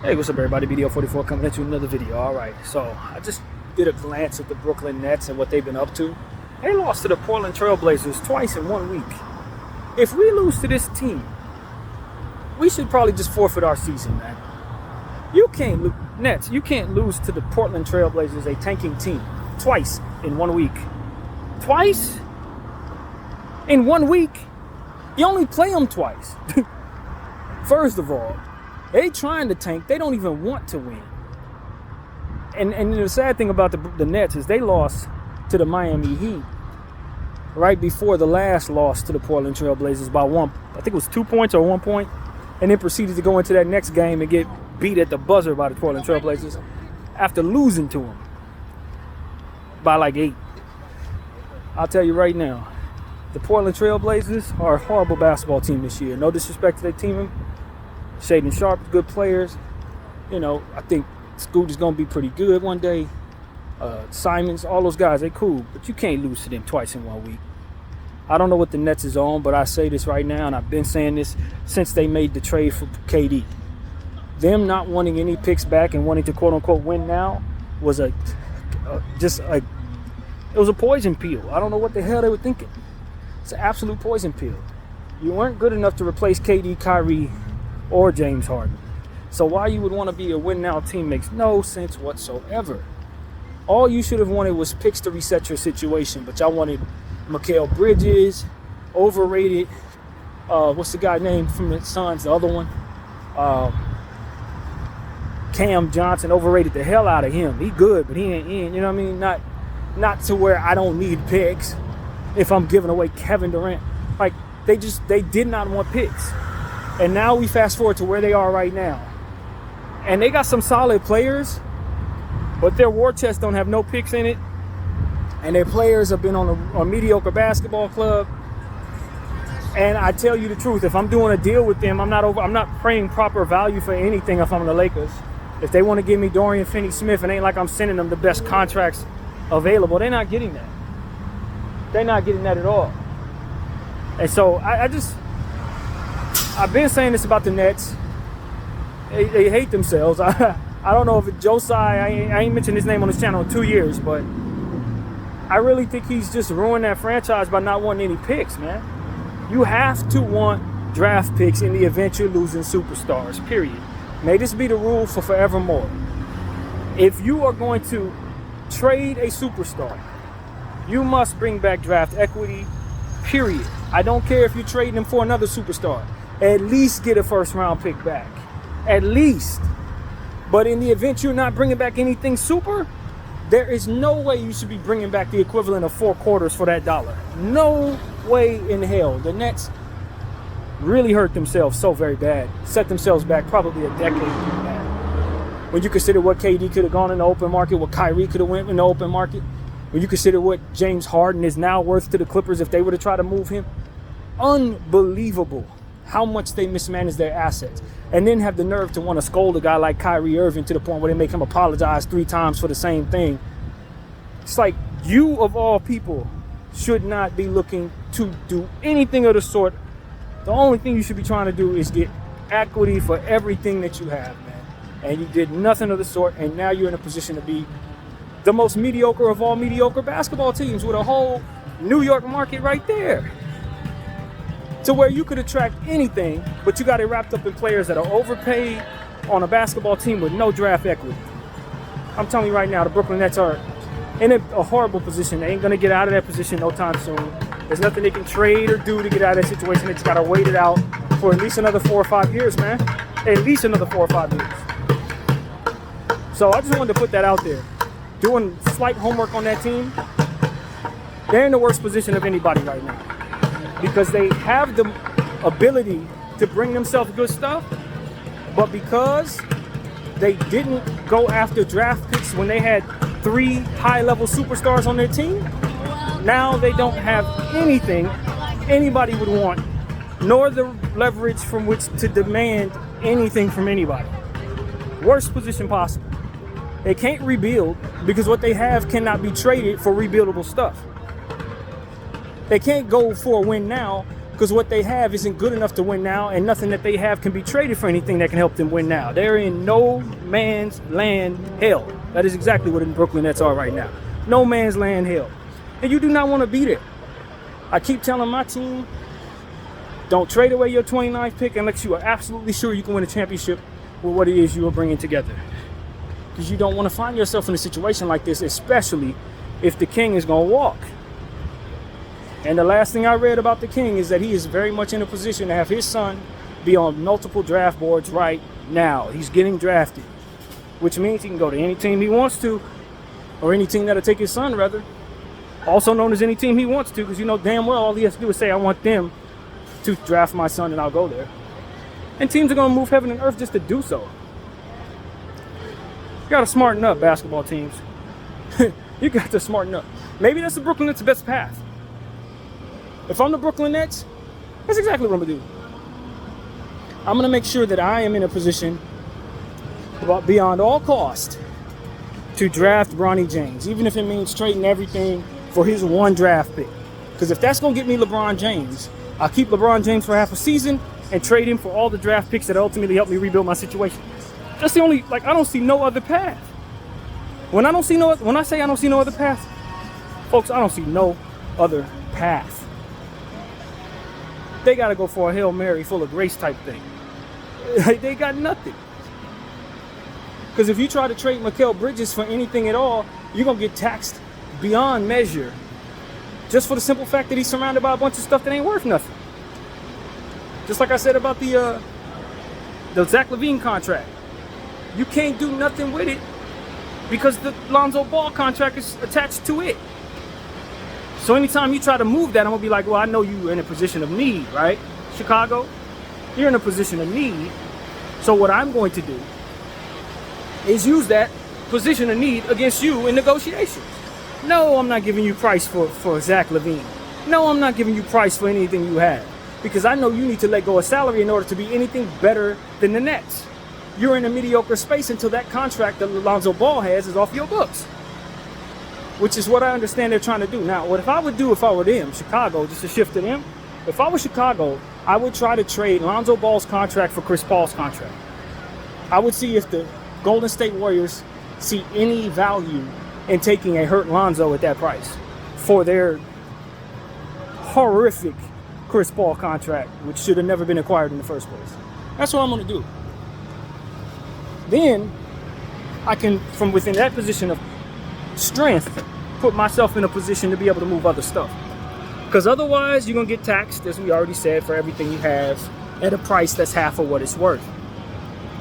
Hey, what's up, everybody? BDO44 coming at you with another video. All right, so I just did a glance at the Brooklyn Nets and what they've been up to. They lost to the Portland Trail Blazers twice in 1 week. If we lose to this team, we should probably just forfeit our season, man. You can't Nets. You can't lose to the Portland Trail Blazers, a tanking team, twice in 1 week. Twice in 1 week. You only play them twice. First of all, they trying to tank. They don't even want to win. And the sad thing about the Nets is they lost to the Miami Heat right before the last loss to the Portland Trail Blazers by one. I think it was 2 points or 1 point, and then proceeded to go into that next game and get beat at the buzzer by the Portland Trail Blazers after losing to them by like 8. I'll tell you right now, the Portland Trail Blazers are a horrible basketball team this year. No disrespect to their team. Shaden Sharp, good players. You know, I think Scoot is going to be pretty good one day. Simons, all those guys, they cool. But you can't lose to them twice in 1 week. I don't know what the Nets is on, but I say this right now, and I've been saying this since they made the trade for KD. Them not wanting any picks back and wanting to quote-unquote win now was it was a poison pill. I don't know what the hell they were thinking. It's an absolute poison pill. You weren't good enough to replace KD, Kyrie, or James Harden. So why you would want to be a win-now team makes no sense whatsoever. All you should have wanted was picks to reset your situation, but y'all wanted Mikal Bridges, overrated. What's the guy named from the Suns? The other one, Cam Johnson, overrated the hell out of him. He good, but he ain't. You know what I mean? Not to where I don't need picks if I'm giving away Kevin Durant. Like they did not want picks. And now we fast forward to where they are right now. And they got some solid players, but their war chest don't have no picks in it. And their players have been on a mediocre basketball club. And I tell you the truth, if I'm doing a deal with them, I'm not paying proper value for anything if I'm the Lakers. If they want to give me Dorian Finney-Smith, it ain't like I'm sending them the best contracts available. They're not getting that. They're not getting that at all. And so I've been saying this about the Nets. They hate themselves. I don't know if it's Josiah. I ain't mentioned his name on this channel in 2 years, but I really think he's just ruined that franchise by not wanting any picks, man. You have to want draft picks in the event you're losing superstars, period. May this be the rule for forevermore. If you are going to trade a superstar, you must bring back draft equity, period. I don't care if you're trading him for another superstar. At least get a first-round pick back. At least. But in the event you're not bringing back anything super, there is no way you should be bringing back the equivalent of 4 quarters for that dollar. No way in hell. The Nets really hurt themselves so very bad. Set themselves back probably a decade from that. When you consider what KD could have gone in the open market, what Kyrie could have went in the open market, when you consider what James Harden is now worth to the Clippers if they were to try to move him, unbelievable how much they mismanage their assets. And then have the nerve to want to scold a guy like Kyrie Irving to the point where they make him apologize 3 times for the same thing. It's like you, of all people, should not be looking to do anything of the sort. The only thing you should be trying to do is get equity for everything that you have, man. And you did nothing of the sort, and now you're in a position to be the most mediocre of all mediocre basketball teams with a whole New York market right there. To where you could attract anything, but you got it wrapped up in players that are overpaid on a basketball team with no draft equity. I'm telling you right now, the Brooklyn Nets are in a horrible position. They ain't going to get out of that position no time soon. There's nothing they can trade or do to get out of that situation. They just got to wait it out for at least another 4 or 5 years, man. At least another 4 or 5 years. So I just wanted to put that out there. Doing slight homework on that team. They're in the worst position of anybody right now. Because they have the ability to bring themselves good stuff, but because they didn't go after draft picks when they had 3 high-level superstars on their team, now they don't have anything anybody would want, nor the leverage from which to demand anything from anybody. Worst position possible. They can't rebuild because what they have cannot be traded for rebuildable stuff. They can't go for a win now Because what they have isn't good enough to win now, and nothing that they have can be traded for anything that can help them win now. They're in no man's land hell. That is exactly what the Brooklyn Nets are right now. No man's land hell. And you do not want to be there. I keep telling my team, don't trade away your 29th pick unless you are absolutely sure you can win a championship with what it is you are bringing together. Because you don't want to find yourself in a situation like this, especially if the king is going to walk. And the last thing I read about the king is that he is very much in a position to have his son be on multiple draft boards right now. He's getting drafted, which means he can go to any team he wants to, or any team that'll take his son, rather. Also known as any team he wants to, because you know damn well all he has to do is say, I want them to draft my son and I'll go there. And teams are going to move heaven and earth just to do so. You got to smarten up, basketball teams. You got to smarten up. Maybe that's the Brooklyn Nets' best path. If I'm the Brooklyn Nets, that's exactly what I'm going to do. I'm going to make sure that I am in a position beyond all cost to draft Bronny James, even if it means trading everything for his one draft pick. Because if that's going to get me LeBron James, I'll keep LeBron James for half a season and trade him for all the draft picks that ultimately help me rebuild my situation. That's the only, I don't see no other path. When I say I don't see no other path, folks, I don't see no other path. They got to go for a Hail Mary full of grace type thing. They got nothing. Because if you try to trade Mikal Bridges for anything at all, you're going to get taxed beyond measure. Just for the simple fact that he's surrounded by a bunch of stuff that ain't worth nothing. Just like I said about the Zach LaVine contract. You can't do nothing with it because the Lonzo Ball contract is attached to it. So anytime you try to move that, I'm going to be like, well, I know you're in a position of need, right? Chicago, you're in a position of need. So what I'm going to do is use that position of need against you in negotiations. No, I'm not giving you price for Zach LaVine. No, I'm not giving you price for anything you have. Because I know you need to let go of salary in order to be anything better than the Nets. You're in a mediocre space until that contract that Lonzo Ball has is off your books. Which is what I understand they're trying to do. Now, what if I would do if I were them, Chicago, just to shift to them, if I was Chicago, I would try to trade Lonzo Ball's contract for Chris Paul's contract. I would see if the Golden State Warriors see any value in taking a hurt Lonzo at that price for their horrific Chris Paul contract, which should have never been acquired in the first place. That's what I'm going to do. Then I can, from within that position of strength, put myself in a position to be able to move other stuff. Because otherwise, you're going to get taxed, as we already said, for everything you have at a price that's half of what it's worth.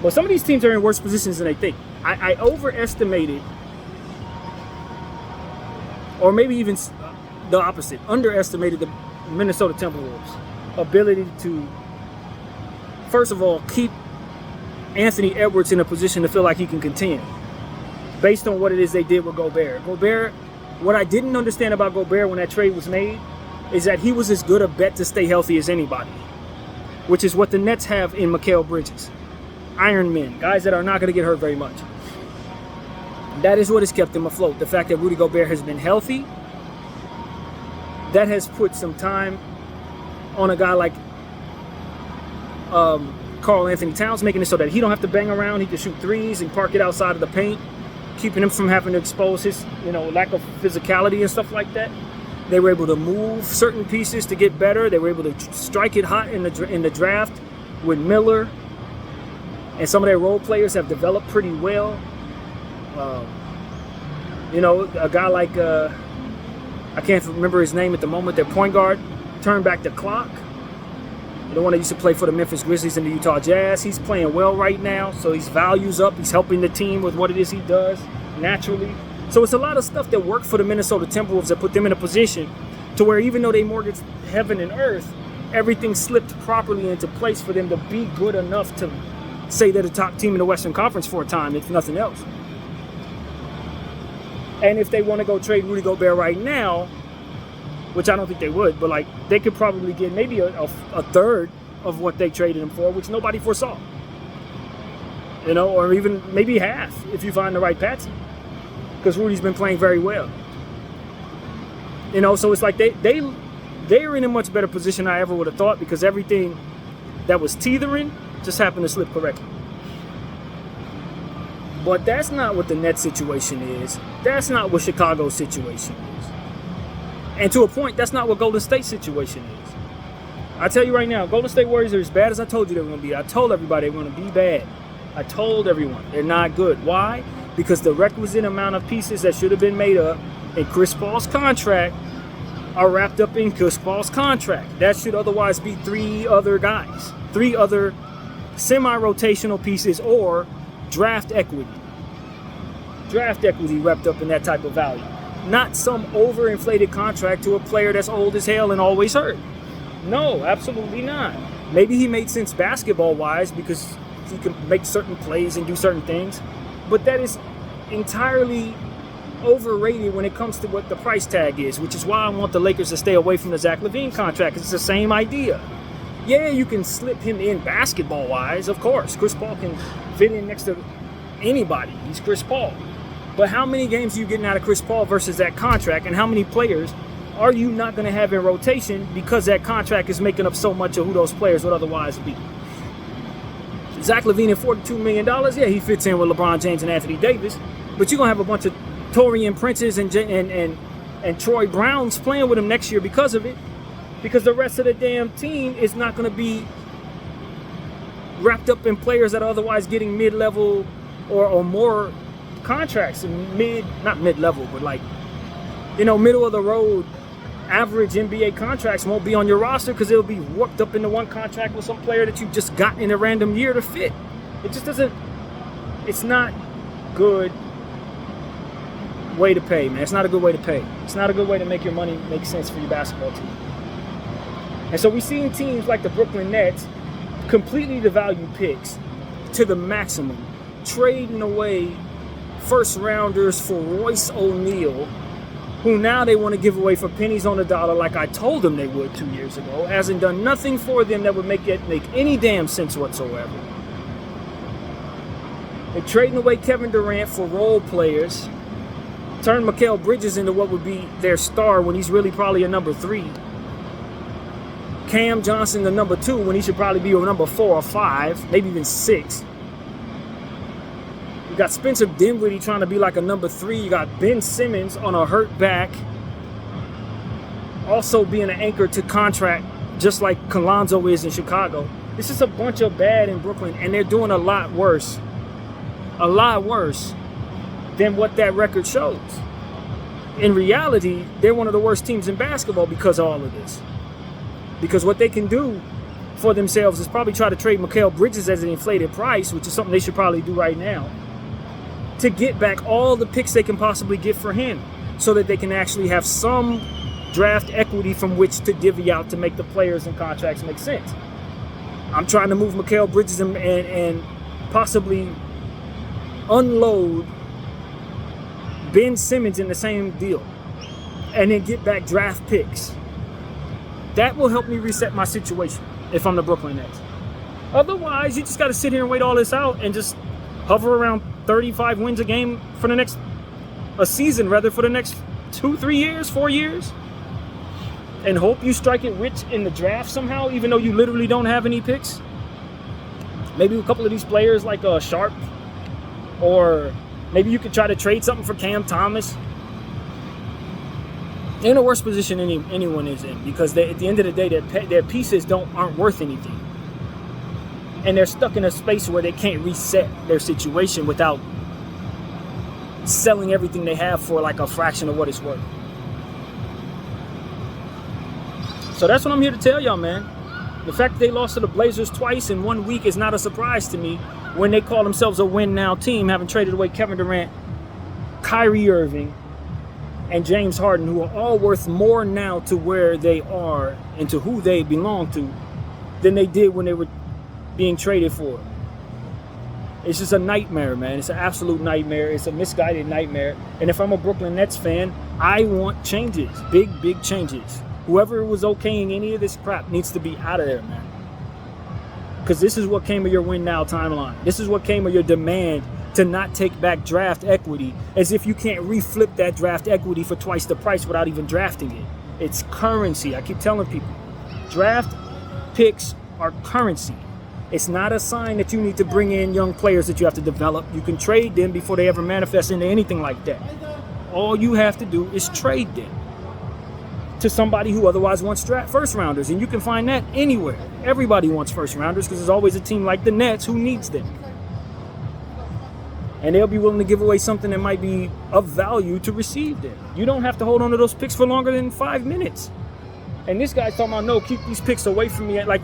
But some of these teams are in worse positions than they think. I overestimated, or maybe even the opposite, underestimated the Minnesota Timberwolves' ability to, first of all, keep Anthony Edwards in a position to feel like he can contend based on what it is they did with Gobert. Gobert, what I didn't understand about Gobert when that trade was made is that he was as good a bet to stay healthy as anybody, which is what the Nets have in Mikal Bridges. Iron men, guys that are not going to get hurt very much. That is what has kept them afloat. The fact that Rudy Gobert has been healthy, that has put some time on a guy like Karl Anthony Towns, making it so that he don't have to bang around. He can shoot threes and park it outside of the paint, keeping him from having to expose his, lack of physicality and stuff like that. They were able to move certain pieces to get better. They were able to strike it hot in the draft with Miller, and some of their role players have developed pretty well. A guy like I can't remember his name at the moment. Their point guard turned back the clock. The one that used to play for the Memphis Grizzlies and the Utah Jazz. He's playing well right now, so his value's up. He's helping the team with what it is he does naturally. So it's a lot of stuff that worked for the Minnesota Timberwolves that put them in a position to where even though they mortgaged heaven and earth, everything slipped properly into place for them to be good enough to say they're the top team in the Western Conference for a time, if nothing else. And if they want to go trade Rudy Gobert right now, which I don't think they would, but they could probably get maybe a third of what they traded him for, which nobody foresaw. Or even maybe half if you find the right patsy, because Rudy's been playing very well. So it's like they they're in a much better position than I ever would have thought, because everything that was teetering just happened to slip correctly. But that's not what the Nets situation is. That's not what Chicago's situation is. And to a point, that's not what Golden State's situation is. I tell you right now, Golden State Warriors are as bad as I told you they were going to be. I told everybody they were going to be bad. I told everyone they're not good. Why? Because the requisite amount of pieces that should have been made up in Chris Paul's contract are wrapped up in Chris Paul's contract. That should otherwise be 3 other guys, 3 other semi-rotational pieces or draft equity. Draft equity wrapped up in that type of value. Not some overinflated contract to a player that's old as hell and always hurt. No, absolutely not. Maybe he made sense basketball-wise because he can make certain plays and do certain things, but that is entirely overrated when it comes to what the price tag is, which is why I want the Lakers to stay away from the Zach LaVine contract, because it's the same idea. Yeah, you can slip him in basketball-wise, of course. Chris Paul can fit in next to anybody. He's Chris Paul. But how many games are you getting out of Chris Paul versus that contract, and how many players are you not going to have in rotation because that contract is making up so much of who those players would otherwise be? Zach LaVine at $42 million, yeah, he fits in with LeBron James and Anthony Davis, but you're going to have a bunch of Taurean Princes and Troy Browns playing with him next year because of it, because the rest of the damn team is not going to be wrapped up in players that are otherwise getting mid-level or more contracts, not mid-level, but like, middle of the road average NBA contracts won't be on your roster because it'll be warped up into one contract with some player that you just got in a random year to fit. It just doesn't, it's not good way to pay, man. It's not a good way to pay. It's not a good way to make your money make sense for your basketball team. And so we've seen teams like the Brooklyn Nets completely devalue picks to the maximum, trading away first rounders for Royce O'Neal, who now they want to give away for pennies on the dollar like I told them they would 2 years ago. Hasn't done nothing for them that would make any damn sense whatsoever. They're trading away Kevin Durant for role players, turn Mikal Bridges into what would be their star when he's really probably a number 3. Cam Johnson the number 2 when he should probably be a number 4 or 5, maybe even 6. You got Spencer Dinwiddie trying to be like a number 3. You got Ben Simmons on a hurt back, also being an anchor to contract, just like Lonzo is in Chicago. This is a bunch of bad in Brooklyn, and they're doing a lot worse than what that record shows. In reality, they're one of the worst teams in basketball because of all of this. Because what they can do for themselves is probably try to trade Mikal Bridges as an inflated price, which is something they should probably do right now, to get back all the picks they can possibly get for him so that they can actually have some draft equity from which to divvy out to make the players and contracts make sense. I'm trying to move Mikal Bridges and possibly unload Ben Simmons in the same deal and then get back draft picks. That will help me reset my situation if I'm the Brooklyn Nets. Otherwise, you just got to sit here and wait all this out and just hover around 35 wins a game for the next for the next 2, 3 years, 4 years, and hope you strike it rich in the draft somehow, even though you literally don't have any picks. Maybe a couple of these players like Sharp, or maybe you could try to trade something for Cam Thomas. They're in a worse position anyone is in, because at the end of the day, their pieces aren't worth anything. And they're stuck in a space where they can't reset their situation without selling everything they have for like a fraction of what it's worth. So that's what I'm here to tell y'all, man. The fact that they lost to the Blazers twice in 1 week is not a surprise to me when they call themselves a win-now team, having traded away Kevin Durant, Kyrie Irving, and James Harden, who are all worth more now to where they are and to who they belong to than they did when they were being traded for. It's just a nightmare, man. It's an absolute nightmare. It's a misguided nightmare. And if I'm a Brooklyn Nets fan, I want changes. Big changes. Whoever was okaying any of this crap needs to be out of there, man. Because this is what came of your win now timeline. This is what came of your demand to not take back draft equity, as if you can't reflip that draft equity for twice the price without even drafting it. It's currency. I keep telling people, draft picks are currency. It's not a sign that you need to bring in young players that you have to develop. You can trade them before they ever manifest into anything like that. All you have to do is trade them to somebody who otherwise wants first rounders, and you can find that anywhere. Everybody wants first rounders because there's always a team like the Nets who needs them. And they'll be willing to give away something that might be of value to receive them. You don't have to hold on to those picks for longer than 5 minutes. And this guy's talking about, no, keep these picks away from me like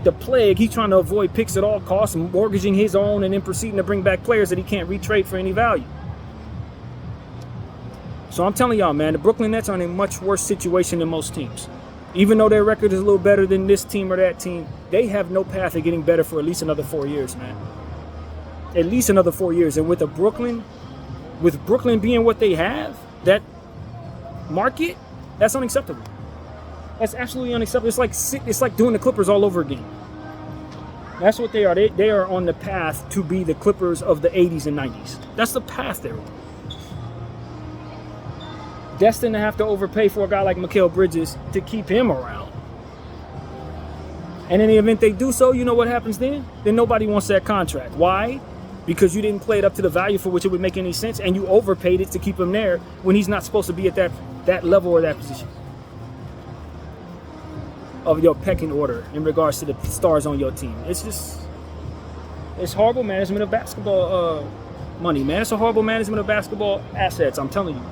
the plague. He's trying to avoid picks at all costs, mortgaging his own and then proceeding to bring back players that he can't retrade for any value. So I'm telling y'all, man, the Brooklyn Nets are in a much worse situation than most teams. Even though their record is a little better than this team or that team, they have no path of getting better for at least another 4 years, man. At least another 4 years. And with Brooklyn being what they have, that market, that's unacceptable. That's absolutely unacceptable. It's like doing the Clippers all over again. That's what they are. They are on the path to be the Clippers of the 80s and 90s. That's the path they're on. Destined to have to overpay for a guy like Mikal Bridges to keep him around. And in the event they do so, you know what happens then? Then nobody wants that contract. Why? Because you didn't play it up to the value for which it would make any sense, and you overpaid it to keep him there when he's not supposed to be at that level or that position of your pecking order in regards to the stars on your team. It's horrible management of basketball money, man. It's a horrible management of basketball assets, I'm telling you.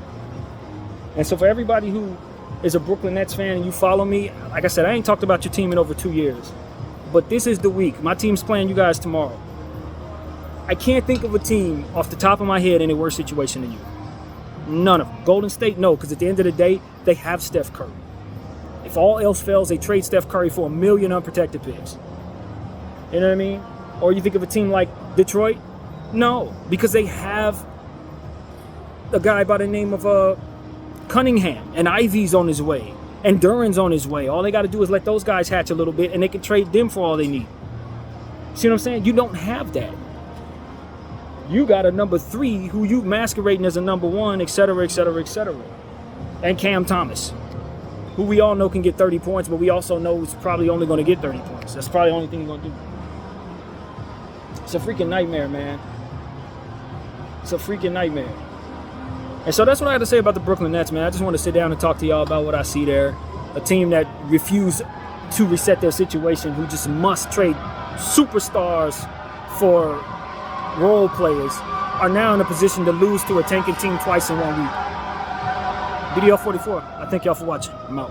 And so for everybody who is a Brooklyn Nets fan and you follow me, like I said, I ain't talked about your team in over 2 years. But this is the week. My team's playing you guys tomorrow. I can't think of a team off the top of my head in a worse situation than you. None of them. Golden State, no, because at the end of the day, they have Steph Curry. If all else fails, they trade Steph Curry for 1 million unprotected picks. You know what I mean? Or you think of a team like Detroit? No, because they have a guy by the name of Cunningham, and Ivy's on his way, and Duran's on his way. All they got to do is let those guys hatch a little bit, and they can trade them for all they need. See what I'm saying? You don't have that. You got a number 3 who you masquerading as a number 1, etc., etc., etc. And Cam Thomas, who we all know can get 30 points, but we also know he's probably only going to get 30 points. That's probably the only thing he's going to do. It's a freaking nightmare, man. It's a freaking nightmare. And so that's what I had to say about the Brooklyn Nets, man. I just want to sit down and talk to y'all about what I see there. A team that refused to reset their situation, who just must trade superstars for role players, are now in a position to lose to a tanking team twice in 1 week. Video 44. I thank y'all for watching. I'm out.